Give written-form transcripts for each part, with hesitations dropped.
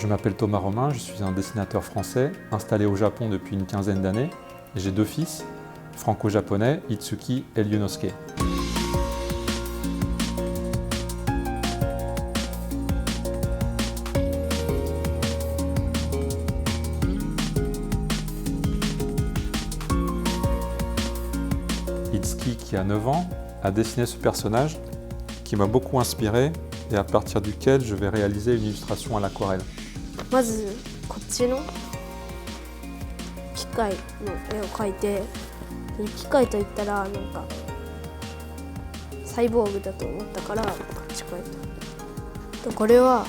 Je m'appelle Thomas Romain, je suis un dessinateur français installé au Japon depuis une quinzaine d'années. J'ai deux fils, franco-japonais, Itsuki et Ryunosuke. Itsuki, qui a 9 ans, a dessiné ce personnage qui m'a beaucoup inspiré et à partir duquel je vais réaliser une illustration à l'aquarelle. まずこっちの機械の絵を描いて、機械といったらなんかサイボーグだと思ったからこっち描いた。これは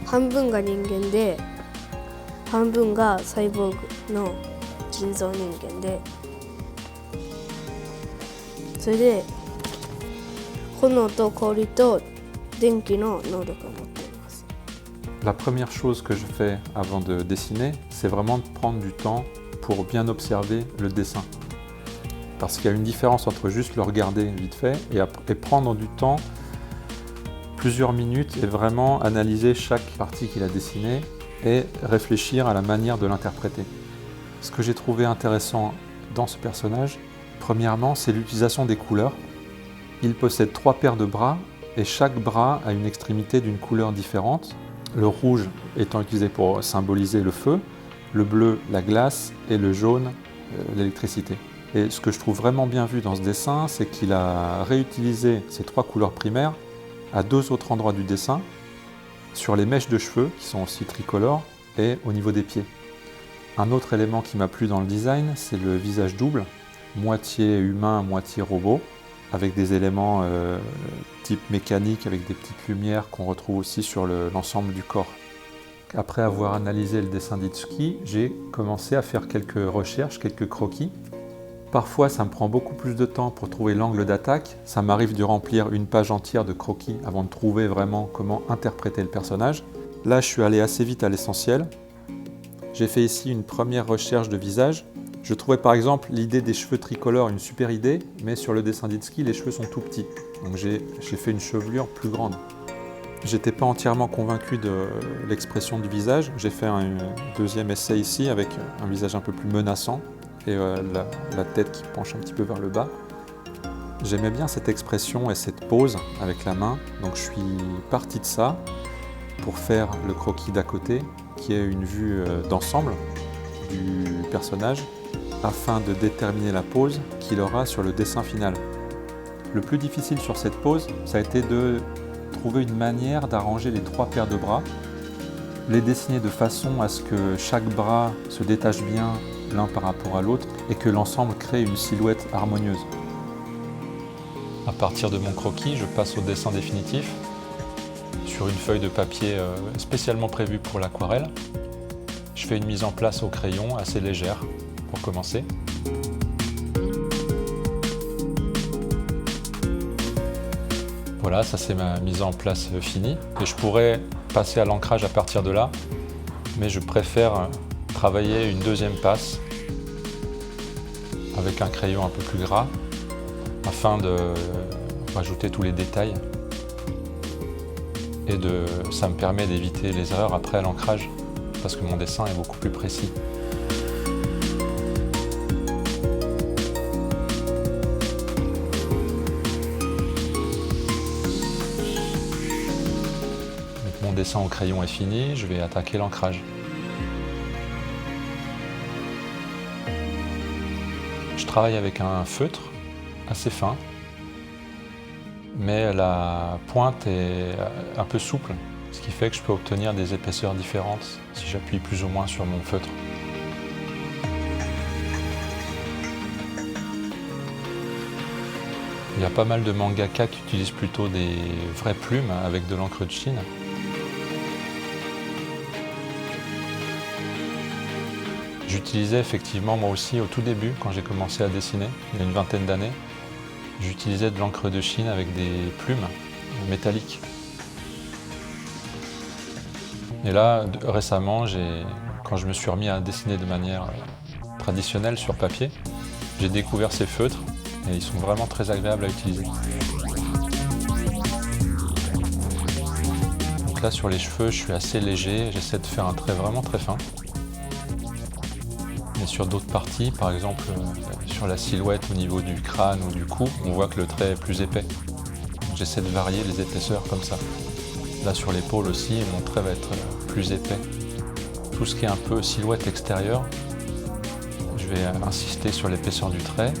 半分が人間で半分がサイボーグの人造人間で、それで炎と氷と電気の能力を持っています。 La première chose que je fais avant de dessiner, c'est vraiment de prendre du temps pour bien observer le dessin. Parce qu'il y a une différence entre juste le regarder vite fait et prendre du temps, plusieurs minutes, et vraiment analyser chaque partie qu'il a dessinée et réfléchir à la manière de l'interpréter. Ce que j'ai trouvé intéressant dans ce personnage, premièrement, c'est l'utilisation des couleurs. Il possède 3 paires de bras et chaque bras a une extrémité d'une couleur différente. Le rouge étant utilisé pour symboliser le feu, le bleu la glace et le jaune l'électricité. Et ce que je trouve vraiment bien vu dans ce dessin, c'est qu'il a réutilisé ces 3 couleurs primaires à 2 autres endroits du dessin, sur les mèches de cheveux qui sont aussi tricolores et au niveau des pieds. Un autre élément qui m'a plu dans le design, c'est le visage double, moitié humain, moitié robot, avec des éléments type mécanique, avec des petites lumières qu'on retrouve aussi sur l'ensemble du corps. Après avoir analysé le dessin d'Itsuki, j'ai commencé à faire quelques recherches, quelques croquis. Parfois, ça me prend beaucoup plus de temps pour trouver l'angle d'attaque. Ça m'arrive de remplir une page entière de croquis avant de trouver vraiment comment interpréter le personnage. Là, je suis allé assez vite à l'essentiel. J'ai fait ici une première recherche de visage. Je trouvais par exemple l'idée des cheveux tricolores une super idée, mais sur le dessin d'Itsuki, les cheveux sont tout petits. Donc j'ai fait une chevelure plus grande. J'étais pas entièrement convaincu de l'expression du visage. J'ai fait un deuxième essai ici avec un visage un peu plus menaçant et la tête qui penche un petit peu vers le bas. J'aimais bien cette expression et cette pose avec la main, donc je suis parti de ça pour faire le croquis d'à côté, qui est une vue d'ensemble du personnage, afin de déterminer la pose qu'il aura sur le dessin final. Le plus difficile sur cette pose, ça a été de trouver une manière d'arranger les 3 paires de bras, les dessiner de façon à ce que chaque bras se détache bien l'un par rapport à l'autre et que l'ensemble crée une silhouette harmonieuse. À partir de mon croquis, je passe au dessin définitif sur une feuille de papier spécialement prévue pour l'aquarelle. Je fais une mise en place au crayon assez légère pour commencer. Voilà, ça c'est ma mise en place finie. Et je pourrais passer à l'ancrage à partir de là, mais je préfère travailler une deuxième passe avec un crayon un peu plus gras afin de rajouter tous les détails. Et ça me permet d'éviter les erreurs après à l'ancrage parce que mon dessin est beaucoup plus précis. Mon dessin au crayon est fini, je vais attaquer l'ancrage. Je travaille avec un feutre assez fin, mais la pointe est un peu souple, ce qui fait que je peux obtenir des épaisseurs différentes si j'appuie plus ou moins sur mon feutre. Il y a pas mal de mangaka qui utilisent plutôt des vraies plumes avec de l'encre de Chine. J'utilisais effectivement moi aussi au tout début, quand j'ai commencé à dessiner, il y a une vingtaine d'années, j'utilisais de l'encre de Chine avec des plumes métalliques. Et là, récemment, quand je me suis remis à dessiner de manière traditionnelle sur papier, j'ai découvert ces feutres et ils sont vraiment très agréables à utiliser. Donc là sur les cheveux, je suis assez léger, j'essaie de faire un trait vraiment très fin. Mais sur d'autres parties, par exemple sur la silhouette au niveau du crâne ou du cou, on voit que le trait est plus épais. Donc j'essaie de varier les épaisseurs comme ça. Là sur l'épaule aussi, mon trait va être plus épais. Tout ce qui est un peu silhouette extérieure, je vais insister sur l'épaisseur du trait.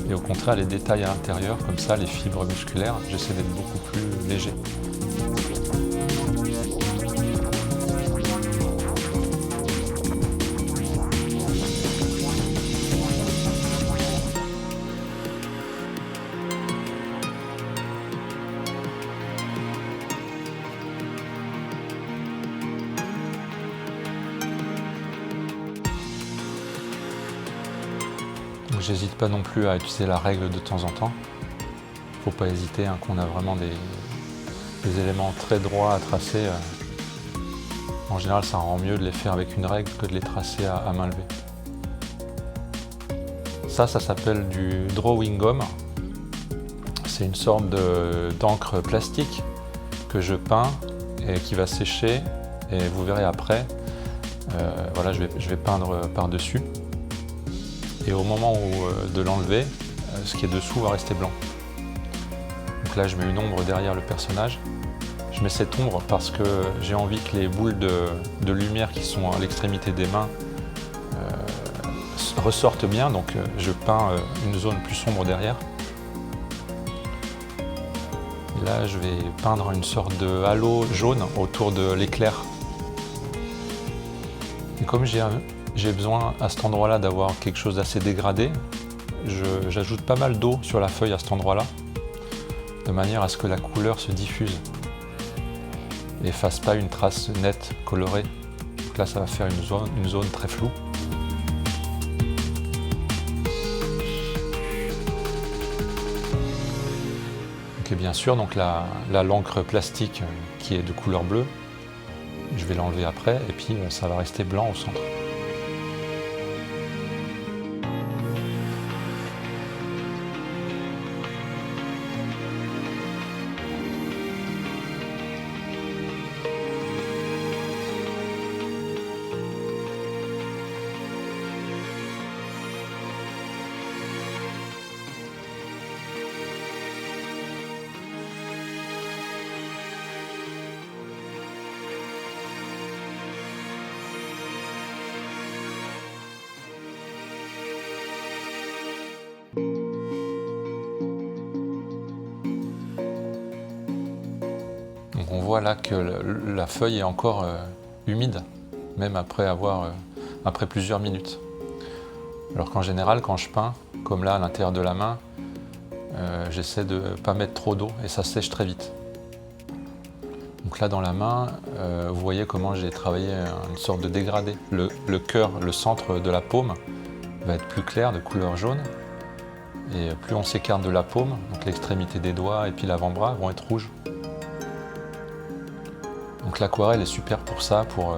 Et au contraire, les détails à l'intérieur, comme ça, les fibres musculaires, j'essaie d'être beaucoup plus léger. J'hésite pas non plus à utiliser la règle de temps en temps. Faut pas hésiter, hein, qu'on a vraiment des éléments très droits à tracer. En général, ça rend mieux de les faire avec une règle que de les tracer à main levée. Ça s'appelle du drawing gum. C'est une sorte d'encre plastique que je peins et qui va sécher. Et vous verrez après, voilà, je vais peindre par-dessus. Et au moment de l'enlever, ce qui est dessous va rester blanc. Donc là, je mets une ombre derrière le personnage. Je mets cette ombre parce que j'ai envie que les boules de lumière qui sont à l'extrémité des mains ressortent bien. Donc je peins une zone plus sombre derrière. Et là, je vais peindre une sorte de halo jaune autour de l'éclair. Et comme j'ai besoin à cet endroit-là d'avoir quelque chose d'assez dégradé, j'ajoute pas mal d'eau sur la feuille à cet endroit-là, de manière à ce que la couleur se diffuse et fasse pas une trace nette, colorée. Donc là, ça va faire une zone très floue. Et bien sûr, donc l'encre plastique qui est de couleur bleue, je vais l'enlever après et puis ça va rester blanc au centre. Donc on voit là que la feuille est encore humide, même après plusieurs minutes. Alors qu'en général, quand je peins, comme là à l'intérieur de la main, j'essaie de ne pas mettre trop d'eau et ça sèche très vite. Donc là dans la main, vous voyez comment j'ai travaillé une sorte de dégradé. Le cœur, le centre de la paume va être plus clair, de couleur jaune. Et plus on s'écarte de la paume, donc l'extrémité des doigts et puis l'avant-bras vont être rouges. Donc l'aquarelle est super pour ça, pour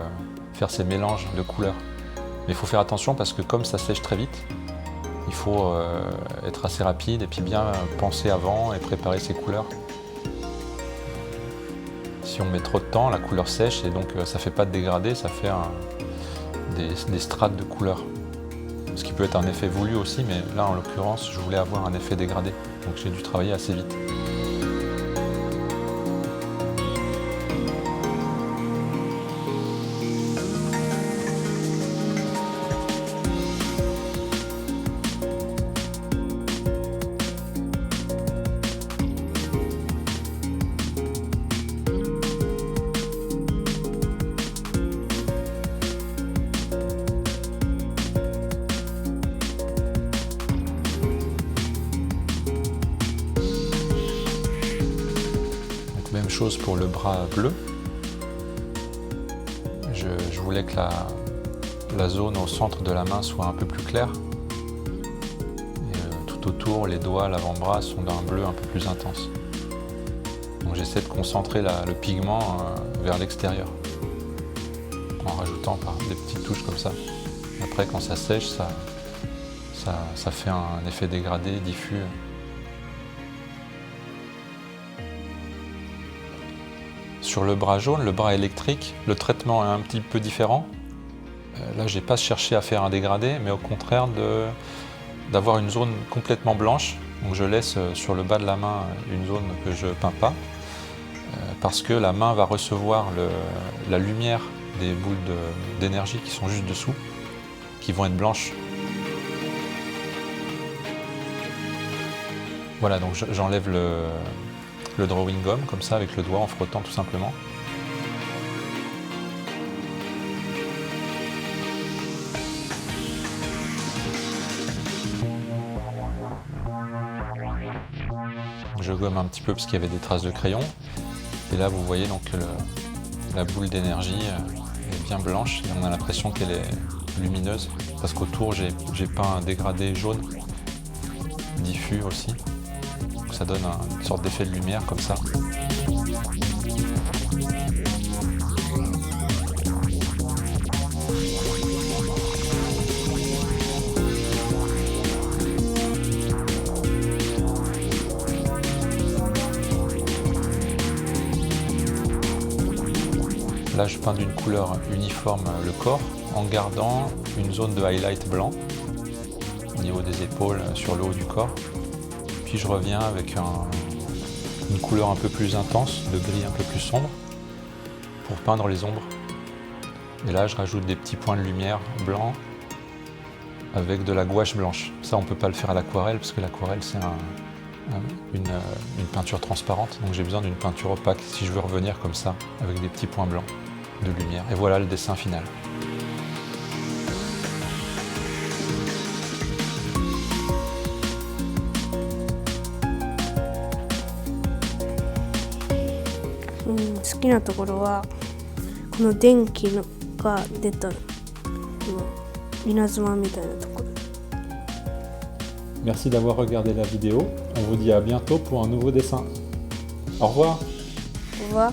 faire ces mélanges de couleurs. Mais il faut faire attention parce que comme ça sèche très vite, il faut être assez rapide et puis bien penser avant et préparer ses couleurs. Si on met trop de temps, la couleur sèche et donc ça ne fait pas de dégradé, ça fait des strates de couleurs. Ce qui peut être un effet voulu aussi, mais là en l'occurrence, je voulais avoir un effet dégradé. Donc j'ai dû travailler assez vite. Même chose pour le bras bleu. Je voulais que la zone au centre de la main soit un peu plus claire. Et tout autour, les doigts, l'avant-bras sont d'un bleu un peu plus intense. Donc j'essaie de concentrer le pigment vers l'extérieur, en rajoutant par des petites touches comme ça. Après, quand ça sèche, ça fait un effet dégradé, diffus. Sur le bras jaune, le bras électrique, le traitement est un petit peu différent. Là, je n'ai pas cherché à faire un dégradé, mais au contraire d'avoir une zone complètement blanche. Donc je laisse sur le bas de la main une zone que je ne peins pas, parce que la main va recevoir la lumière des boules d'énergie qui sont juste dessous, qui vont être blanches. Voilà, donc j'enlève le drawing gum comme ça avec le doigt en frottant tout simplement. Je gomme un petit peu parce qu'il y avait des traces de crayon. Et là vous voyez donc que la boule d'énergie est bien blanche et on a l'impression qu'elle est lumineuse parce qu'autour j'ai peint un dégradé jaune diffus aussi. Donc ça donne une sorte d'effet de lumière comme ça. Là, je peins d'une couleur uniforme le corps en gardant une zone de highlight blanc au niveau des épaules, sur le haut du corps. Puis je reviens avec une couleur un peu plus intense, de gris un peu plus sombre, pour peindre les ombres. Et là, je rajoute des petits points de lumière blancs avec de la gouache blanche. Ça, on ne peut pas le faire à l'aquarelle parce que l'aquarelle, c'est une peinture transparente. Donc j'ai besoin d'une peinture opaque si je veux revenir comme ça, avec des petits points blancs de lumière. Et voilà le dessin final.好きなところはこの電気が出た稲妻みたいなところ。 Merci d'avoir regardé la vidéo. On vous dit à bientôt pour un nouveau dessin. Au revoir. Au revoir.